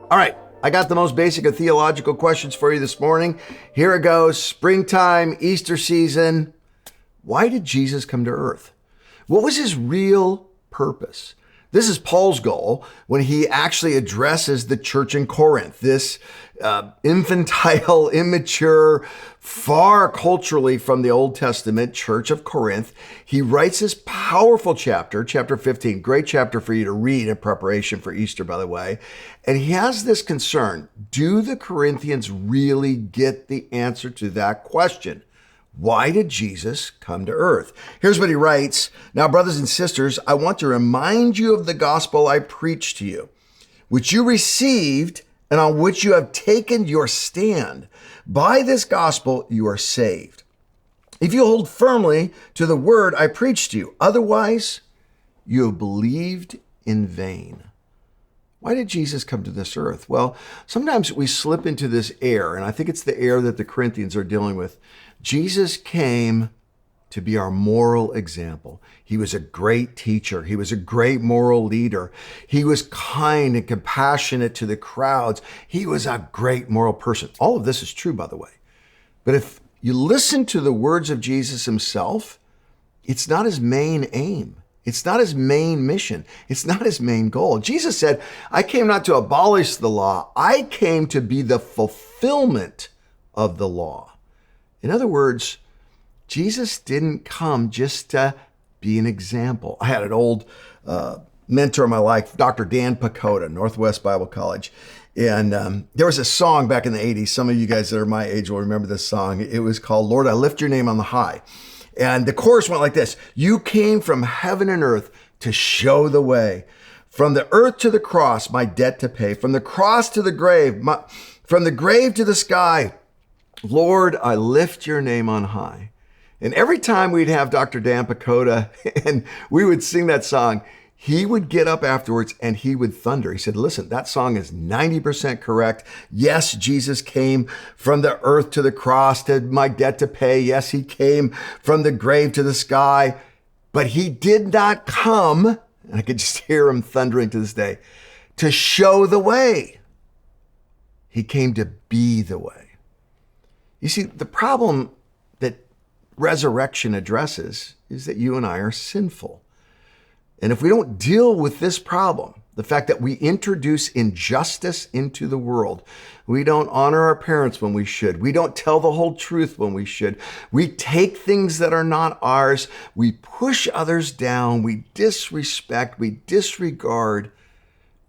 All right, I got the most basic of theological questions for you this morning. Here it goes. Springtime, Easter season. Why did Jesus come to earth? What was his real purpose? This is Paul's goal when he actually addresses the church in Corinth, this infantile, immature, far culturally from the Old Testament church of Corinth. He writes this powerful chapter 15, great chapter for you to read in preparation for Easter, by the way. And he has this concern. Do the Corinthians really get the answer to that question? Why did Jesus come to earth? Here's what he writes. Now, brothers and sisters, I want to remind you of the gospel I preached to you, which you received and on which you have taken your stand. By this gospel, you are saved, if you hold firmly to the word I preached to you. Otherwise, you have believed in vain. Why did Jesus come to this earth? Well, sometimes we slip into this error, and I think it's the error that the Corinthians are dealing with. Jesus came to be our moral example. He was a great teacher. He was a great moral leader. He was kind and compassionate to the crowds. He was a great moral person. All of this is true, by the way. But if you listen to the words of Jesus himself, it's not his main aim. It's not his main mission. It's not his main goal. Jesus said, I came not to abolish the law. I came to be the fulfillment of the law. In other words, Jesus didn't come just to be an example. I had an old mentor in my life, Dr. Dan Pacoda, Northwest Bible College. And there was a song back in the 80s. Some of you guys that are my age will remember this song. It was called, Lord, I Lift Your Name on the High. And the chorus went like this. You came from heaven and earth to show the way. From the earth to the cross, my debt to pay. From the cross to the grave, from the grave to the sky, Lord, I lift your name on high. And every time we'd have Dr. Dan Pacoda and we would sing that song, he would get up afterwards and he would thunder. He said, listen, that song is 90% correct. Yes, Jesus came from the earth to the cross to my debt to pay. Yes, he came from the grave to the sky, but he did not come, and I could just hear him thundering to this day, to show the way. He came to be the way. You see, the problem that resurrection addresses is that you and I are sinful. And if we don't deal with this problem, the fact that we introduce injustice into the world, we don't honor our parents when we should, we don't tell the whole truth when we should, we take things that are not ours, we push others down, we disrespect, we disregard,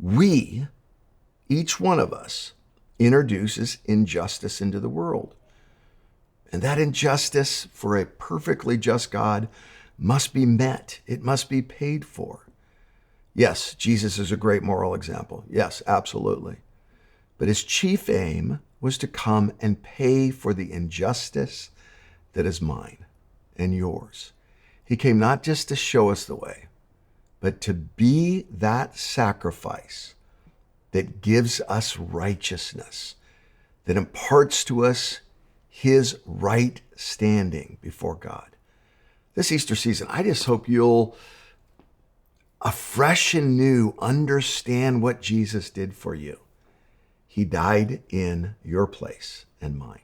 each one of us, introduces injustice into the world. And that injustice for a perfectly just God must be met. It must be paid for. Yes, Jesus is a great moral example. Yes, absolutely. But his chief aim was to come and pay for the injustice that is mine and yours. He came not just to show us the way, but to be that sacrifice that gives us righteousness, that imparts to us his right standing before God. This Easter season, I just hope you'll afresh and new understand what Jesus did for you. He died in your place and mine.